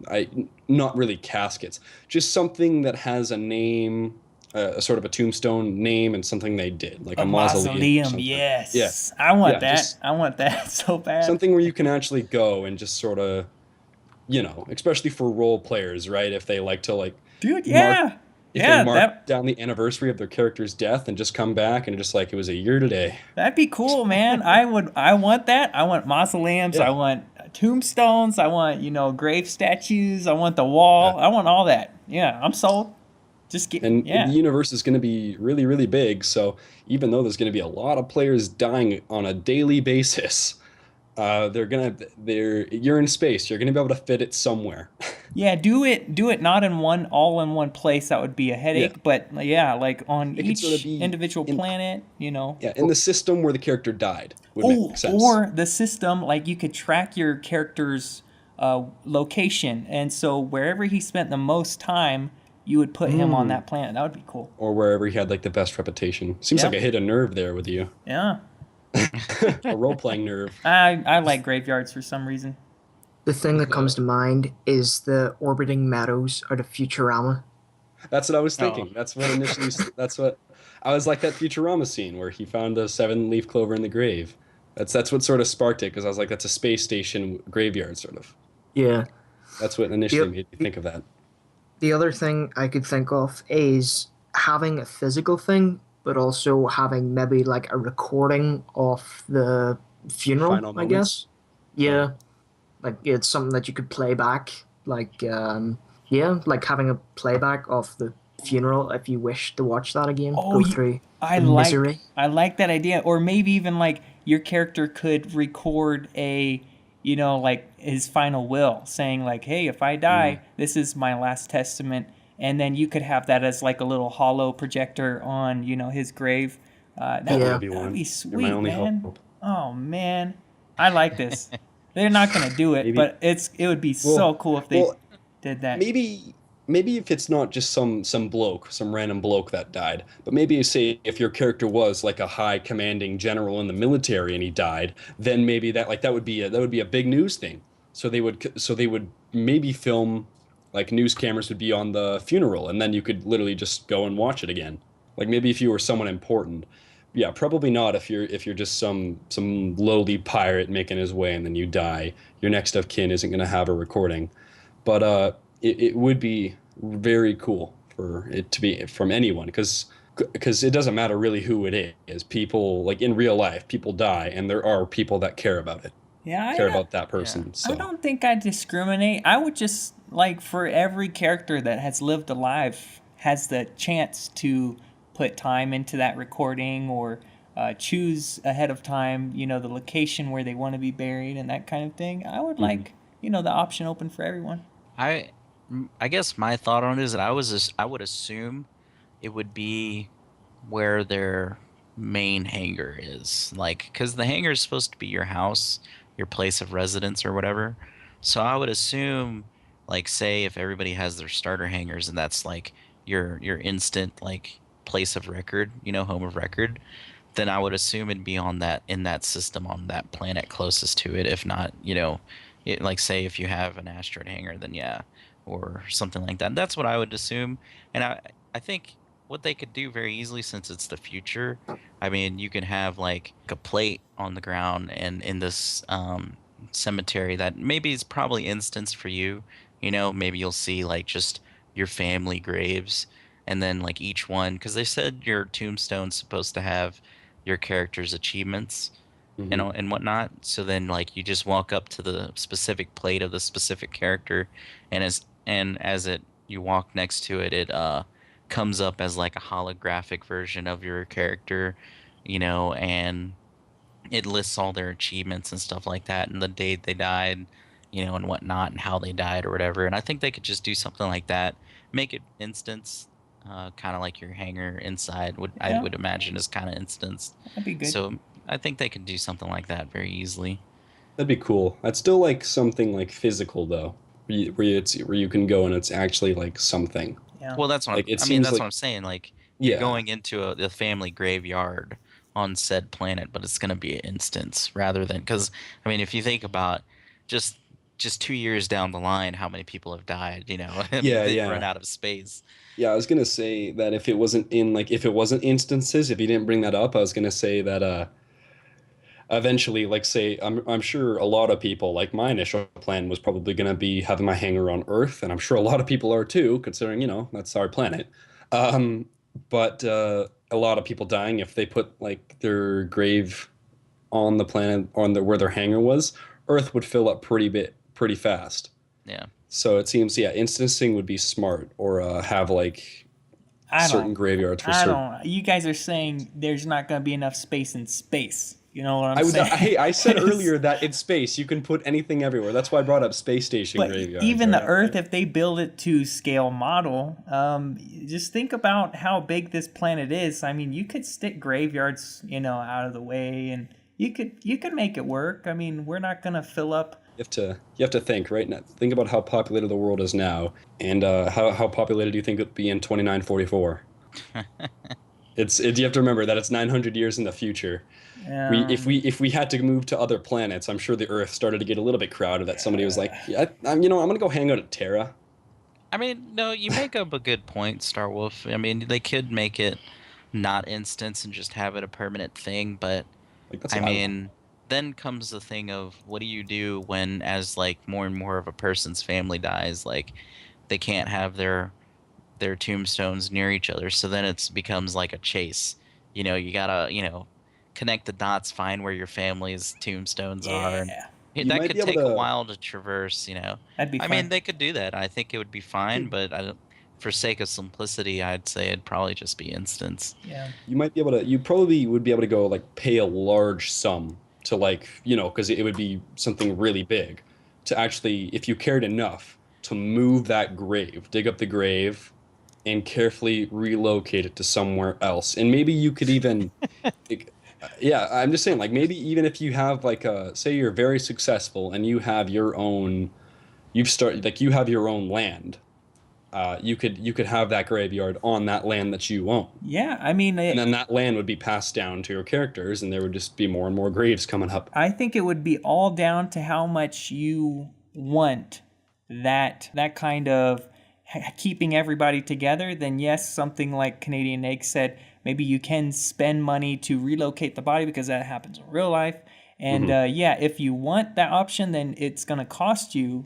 I, not really caskets, just something that has a name, a sort of a tombstone name and something they did, like A a mausoleum or mausoleum, something. Yeah, yes. I want yeah, that. just I want that so bad. something where you can actually go and just sort of, especially for role players, right? If they like to Dude, mark, yeah. if they Yeah, mark that down the anniversary of their character's death and just come back and just like it was a year today. that'd be cool, man. I want that. I want mausoleums, I Yeah, want tombstones, I want, grave statues, I want the yeah. wall. I want all that. Yeah, I'm sold. Just get, And the yeah. universe is going to be really, really big. So even though there's going to be a lot of players dying on a daily basis, you're in space. You're gonna be able to fit it somewhere. Yeah, do it not in one all in one place. That would be a Yeah, headache, but yeah, like on it could sort of each be individual in planet, you know. yeah in the system where the character died would make Oh, sense. or the system, like you could track your character's location, and so wherever he spent the most time, you would put him on Mm. that planet. That would be cool. Or wherever he had like the best reputation. Seems like Yeah, I hit a nerve there with you. yeah. A role playing nerve. I like graveyards for some reason. The thing that comes to mind is the orbiting meadows out of Futurama. That's what I was Oh, thinking. That's what I was like that Futurama scene where he found a 7-leaf clover in the grave. That's what sort of sparked it because I was like, that's a space station graveyard sort of. Yeah. That's what initially The, made me think of that. the other thing I could think of is having a physical thing, but also having maybe like a recording of the funeral, Final I moments. guess. Yeah. Like it's something that you could play back. Like, yeah, like having a playback of the funeral if you wish to watch that again, Oh, go through I the like misery. I like that idea. Or maybe even like your character could record a, like his final will, saying like, "Hey, if I Mm. die, this is my last testament." And then you could have that as like a little hollow projector on, his grave. That would Yeah. be That would one. be You're my sweet, only man. hope. Oh man, I like this. They're not gonna do it, Maybe. but it would be Well, so cool if they well, did that. maybe if it's not just some random bloke that died, but maybe say if your character was like a high commanding general in the military and he died, then maybe that would be a big news thing. So they would maybe film like news cameras would be on the funeral, and then you could literally just go and watch it again. Like maybe if you were someone important. Yeah, probably not if you're just some lowly pirate making his way and then you die. Your next of kin isn't going to have a recording. But it would be very cool for it to be from anyone because it doesn't matter really who it is. People like in real life, people die, and there are people that care about it, Yeah, care about that yeah. person. I So don't think I discriminate. I would just like for every character that has lived alive has the chance to put time into that recording or choose ahead of time, the location where they want to be buried and that kind of thing. I would mhm. like, the option open for everyone. I I guess my thought on it is that I would assume it would be where their main hangar is. Like, because the hangar is supposed to be your house, your place of residence, or whatever. So I would assume, like, say if everybody has their starter hangars and that's like your instant like place of record, home of record, then I would assume it'd be on that in that system on that planet closest to it. If not, like say if you have an asteroid hangar, then yeah, or something like that. That's what I would assume. And I think what they could do very easily since it's the future. I mean, you can have like a plate on the ground and in this cemetery that maybe is probably instanced for you. Maybe you'll see like just your family graves and then like each one because they said your tombstone's supposed to have your character's achievements Mhm. and whatnot. So then like you just walk up to the specific plate of the specific character, and as it you walk next to it, it comes up as like a holographic version of your character, and it lists all their achievements and stuff like that, and the date they died, and whatnot, and how they died or whatever. And I think they could just do something like that, make it instance, kind of like your hangar inside. I Yeah, would imagine is kind of instanced. that'd be good. So I think they could do something like that very easily. That'd be cool. I'd still like something like physical though, where you can go and it's actually like something. Yeah. Well, that's what Like it I mean. seems That's what like I'm saying. Like you're yeah, going into the family graveyard on said planet, but it's going to be an instance rather than because I mean, if you think about just just 2 years down the line, how many people have died? I mean, yeah, they've run yeah. out of space. Yeah, I was gonna say that if it wasn't instances, if you didn't bring that up, I was gonna say that eventually, like say I'm sure a lot of people like my initial plan was probably gonna be having my hangar on Earth, and I'm sure a lot of people are too, considering, that's our planet. Um, but a lot of people dying if they put like their grave on the planet where their hangar was, Earth would fill up pretty fast. Yeah. So it seems, yeah, instancing would be smart, or have like certain graveyards for I certain. don't. You guys are saying there's not going to be enough space in space. You know what I'm I would. saying? Hey, I said earlier that in space you can put anything everywhere. That's why I brought up space station But graveyards. even the Right? Earth, if they build it to scale model, just think about how big this planet is. I mean, you could stick graveyards, out of the way, and you could make it work. I mean, we're not gonna fill up. You have to think right now. Think about how populated the world is now, and how populated do you think it would be in 2944? You have to remember that it's 900 years in the future. If we had to move to other planets, I'm sure the Earth started to get a little bit crowded. That somebody was like, yeah, I'm gonna go hang out at Terra. I mean, no, you make up a good point, Star Wolf. I mean, they could make it not instance and just have it a permanent thing, but Like that's I what I want. mean, then comes the thing of what do you do when as like more and more of a person's family dies, like they can't have their tombstones near each other. So then it becomes like a chase. You gotta, connect the dots, find where your family's tombstones are, and Yeah, You that might be could able take a to. while to traverse. that'd be I mean, fun. they could do that. I think it would be fine, but for sake of simplicity, I'd say it'd probably just be instance. Yeah, You might be able to. You probably would be able to go like pay a large sum to because it would be something really big to actually, if you cared enough, to move that grave, dig up the grave, and carefully relocate it to somewhere else. And maybe you could even, like, yeah, I'm just saying, like maybe even if you have say you're very successful and you have your own, you have your own land. You could have that graveyard on that land that you own. yeah. I mean, And then that land would be passed down to your characters, and there would just be more and more graves coming up. I think it would be all down to how much you want that kind of keeping everybody together. Then yes, something like Canadian Egg said, maybe you can spend money to relocate the body because that happens in real life. And Hmm. yeah, if you want that option, then it's going to cost you.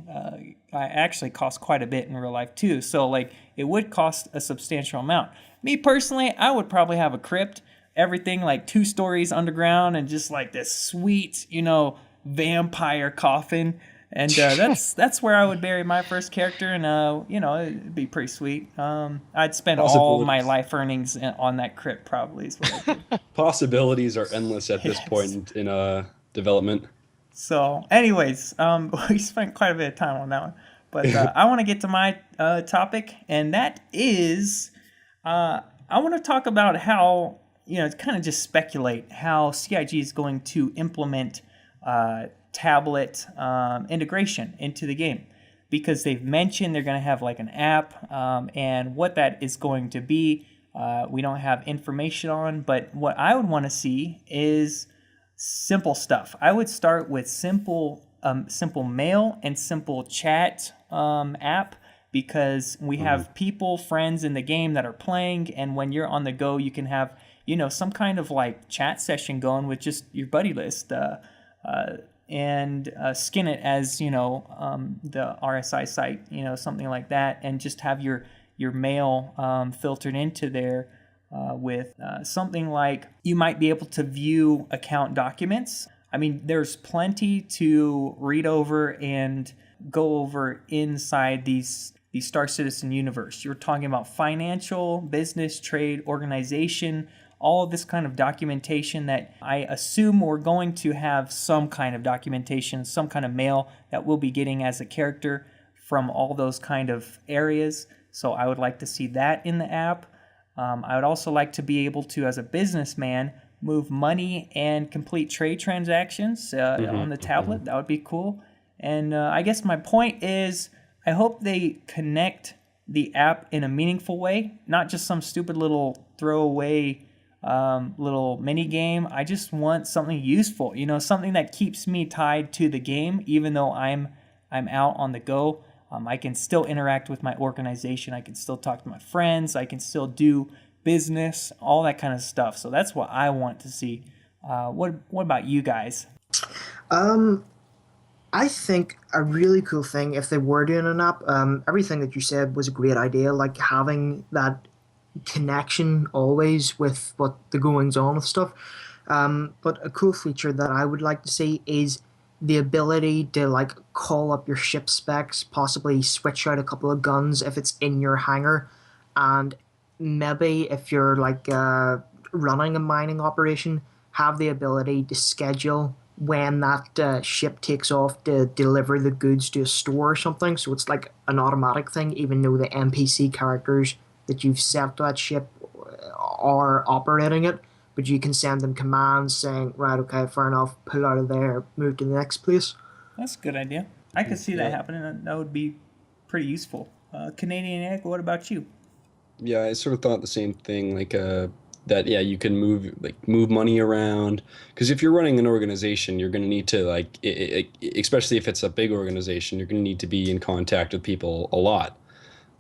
Actually, cost quite a bit in real life too. So like, it would cost a substantial amount. Me personally, I would probably have a crypt, everything like 2 stories underground, and just like this sweet, vampire coffin. And that's where I would bury my first character, and it'd be pretty sweet. I'd spend all my Possibilities. life earnings on that crypt, probably is what I do. Possibilities are endless at this Yes. point in development. So, anyways, we spent quite a bit of time on that one, but I want to get to my topic, and that is I want to talk about how kind of just speculate how CIG is going to implement tablet integration into the game, because they've mentioned they're going to have like an app, and what that is going to be, we don't have information on. But what I would want to see is simple stuff. I would start with simple mail and simple chat app, because we have people, friends in the game that are playing, and when you're on the go, you can have some kind of like chat session going with just your buddy list, and skin it as the RSI site, something like that, and just have your mail filtered into there. With something like, you might be able to view account documents. I mean, there's plenty to read over and go over inside these Star Citizen universe. You're talking about financial, business, trade, organization, all of this kind of documentation that I assume we're going to have some kind of documentation, some kind of mail that we'll be getting as a character from all those kind of areas. So I would like to see that in the app. I would also like to be able to, as a businessman, move money and complete trade transactions on the tablet. That would be cool. And I guess my point is, I hope they connect the app in a meaningful way, not just some stupid little throwaway little mini game. I just want something useful, something that keeps me tied to the game, even though I'm out on the go. I can still interact with my organization. I can still talk to my friends. I can still do business, all that kind of stuff. So that's what I want to see. What about you guys? I think a really cool thing if they were doing an app, everything that you said was a great idea, like having that connection always with what the goings on of stuff. But a cool feature that I would like to see is the ability to like call up your ship specs, possibly switch out a couple of guns if it's in your hangar, and maybe if you're like running a mining operation, have the ability to schedule when that ship takes off to deliver the goods to a store or something. So it's like an automatic thing, even though the NPC characters that you've set to that ship are operating it. But you can send them commands saying, right, okay, fair enough, pull out of there, move to the next place. That's a good idea. I could see that Yeah. happening. That would be pretty useful. Canadian Egg, what about you? Yeah, I sort of thought the same thing, like that yeah, you can move money around because if you're running an organization, you're going to need to especially if it's a big organization, you're going to need to be in contact with people a lot.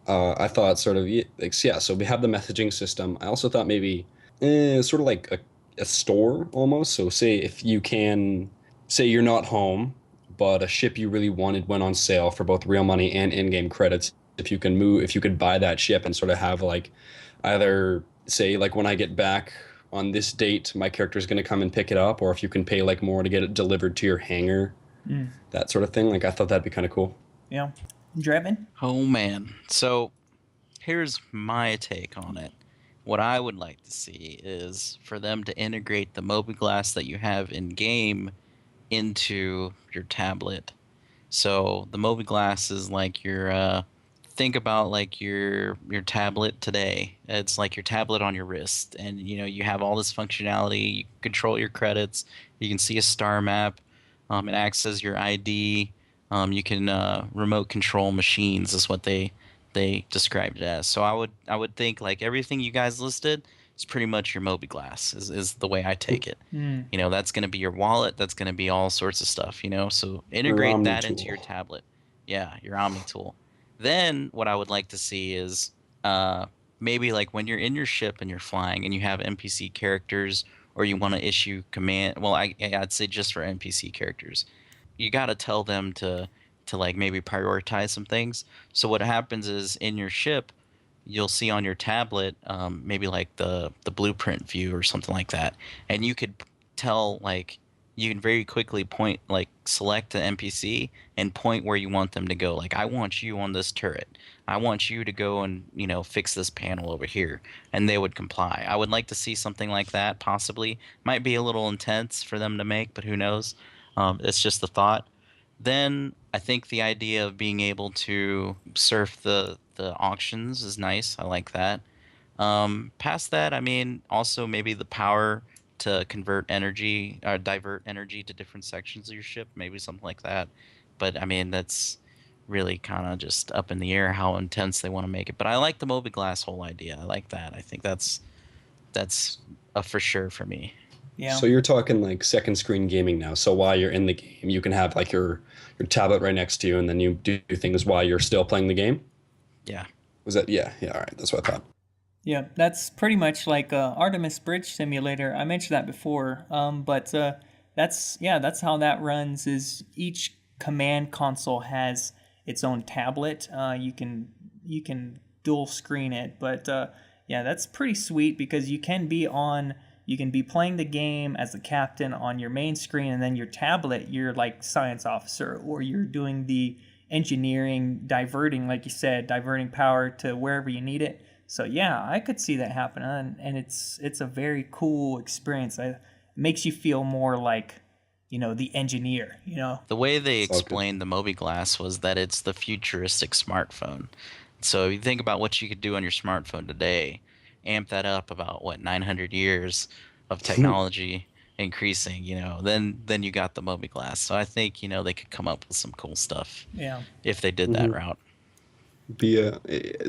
I thought sort of like yeah, so we have the messaging system. I also thought maybe sort of like a store almost. So say if you can say you're not home, but a ship you really wanted went on sale for both real money and in-game credits. If you could buy that ship and sort of have like either say like when I get back on this date, my character's going to come and pick it up, or if you can pay like more to get it delivered to your hangar, that sort of thing. Like I thought that'd be kind of cool. Yeah. Drevin? Oh man. So here's my take on it. What I would like to see is for them to integrate the mobiGlas that you have in game into your tablet. So the mobiGlas is like your think about like your tablet today. It's like your tablet on your wrist, and you have all this functionality. You control your credits. You can see a star map. It acts as your ID. You can remote control machines is what they described it as. So I would think like everything you guys listed is pretty much your mobiGlas is the way I take it. That's going to be your wallet. That's going to be all sorts of stuff. So Your integrate Omni that into your tool. tablet. Yeah, your Omni tool. Then what I would like to see is maybe like when you're in your ship and you're flying and you have NPC characters or you want to issue command. Well, I'd say just for NPC characters, you got to tell them to like maybe prioritize some things. So what happens is in your ship, you'll see on your tablet maybe like the blueprint view or something like that, and you could tell like you can very quickly point like select an NPC and point where you want them to go. Like I want you on this turret. I want you to go and fix this panel over here, and they would comply. I would like to see something like that. Possibly might be a little intense for them to make, but who knows? It's just a thought. Then I think the idea of being able to surf the auctions is nice. I like that. Past that, I mean, also maybe the power to convert energy or divert energy to different sections of your ship, maybe something like that. But I mean, that's really kind of just up in the air how intense they want to make it. But I like the mobiGlas whole idea. I like that. I think that's a for sure for me. Yeah. So you're talking like second screen gaming now. So while you're in the game, you can have like your tablet right next to you, and then you do things while you're still playing the game. Yeah. Was that yeah, yeah, all right. That's what I thought. Yeah, that's pretty much like Artemis Bridge Simulator. I mentioned that before, but that's how that runs. Is each command console has its own tablet. You can dual screen it, but yeah, that's pretty sweet because you can be playing the game as the captain on your main screen, and then your tablet, you're like science officer, or you're doing the engineering, diverting, like you said, diverting power to wherever you need it. So yeah, I could see that happen, and it's a very cool experience. It makes you feel more like the engineer. The way they Sounds good. explained the mobiGlas was that it's the futuristic smartphone. So if you think about what you could do on your smartphone today, amp that up about what 900 years of technology increasing, then you got the mobiGlas. So I think they could come up with some cool stuff Yeah. if they did that route. The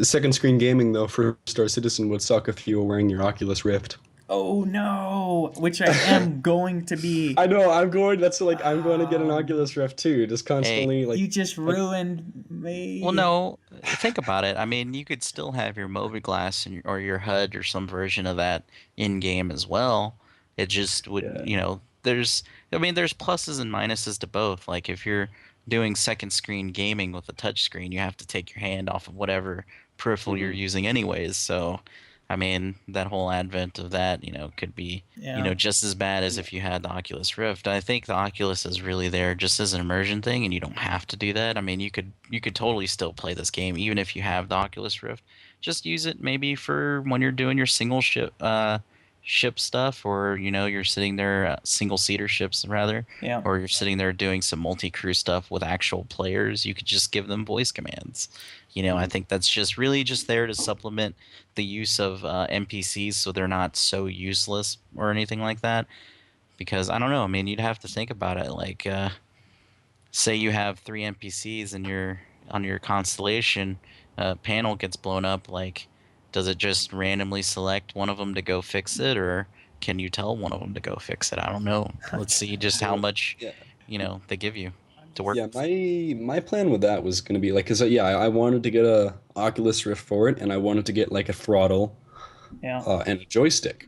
second screen gaming though for Star Citizen would suck if you were wearing your Oculus Rift. Oh no, which I am going to be. I know. I'm going. That's like I'm going to get an Oculus Rift too. Just Hey, constantly like You just like ruined me. well, no, think about it. I mean, you could still have your mobiGlas or your HUD or some version of that in game as well. It just would, yeah. there's pluses and minuses to both. Like if you're doing second screen gaming with a touch screen, you have to take your hand off of whatever peripheral you're hmm using anyways. So, I mean, that whole advent of that, could be, Yeah. just as bad as if you had the Oculus Rift. I think the Oculus is really there just as an immersion thing, and you don't have to do that. I mean, you could totally still play this game even if you have the Oculus Rift. Just use it maybe for when you're doing your single ship stuff, or you're sitting there, single seater ships rather, Yeah. or you're sitting there doing some multi-crew stuff with actual players. You could just give them voice commands. I think that's just really just there to supplement the use of NPCs, so they're not so useless or anything like that. Because I don't know, I mean, you'd have to think about it. Like, say you have 3 NPCs and you're on your constellation, panel gets blown up. Like, does it just randomly select one of them to go fix it, or can you tell one of them to go fix it? I don't know. Let's see just how much Yeah. they give you to work Yeah, with. my plan with that was going to be like, cause yeah, I wanted to get a Oculus Rift for it, and I wanted to get like a throttle, Yeah. and a joystick.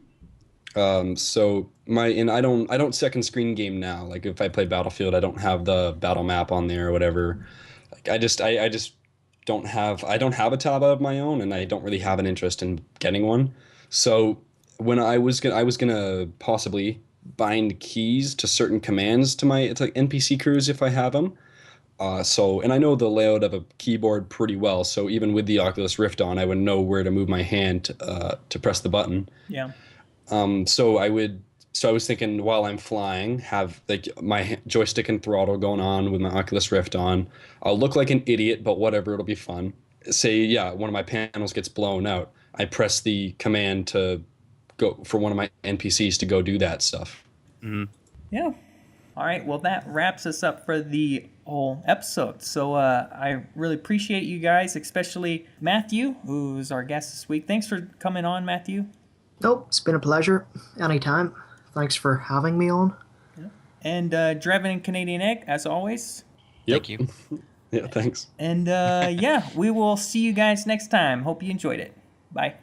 So and I don't second screen game now. Like if I play Battlefield, I don't have the battle map on there or whatever. Like I just I don't have a tab of my own, and I don't really have an interest in getting one. So when I was gonna possibly bind keys to certain commands to my NPC crews if I have them. And I know the layout of a keyboard pretty well. So even with the Oculus Rift on, I would know where to move my hand to press the button. Yeah. So I was thinking while I'm flying, have like my joystick and throttle going on with my Oculus Rift on. I'll look like an idiot, but whatever, it'll be fun. Say, yeah, one of my panels gets blown out. I press the command to go for one of my NPCs to go do that stuff. Mhm. Yeah. All right. Well, that wraps us up for the whole episode. So I really appreciate you guys, especially Matthew, who's our guest this week. Thanks for coming on, Matthew. Nope, it's been a pleasure. Anytime. Thanks for having me on. And Drevin and Canadian Egg, as always. Thank you. Yeah, thanks. And yeah, we will see you guys next time. Hope you enjoyed it. Bye.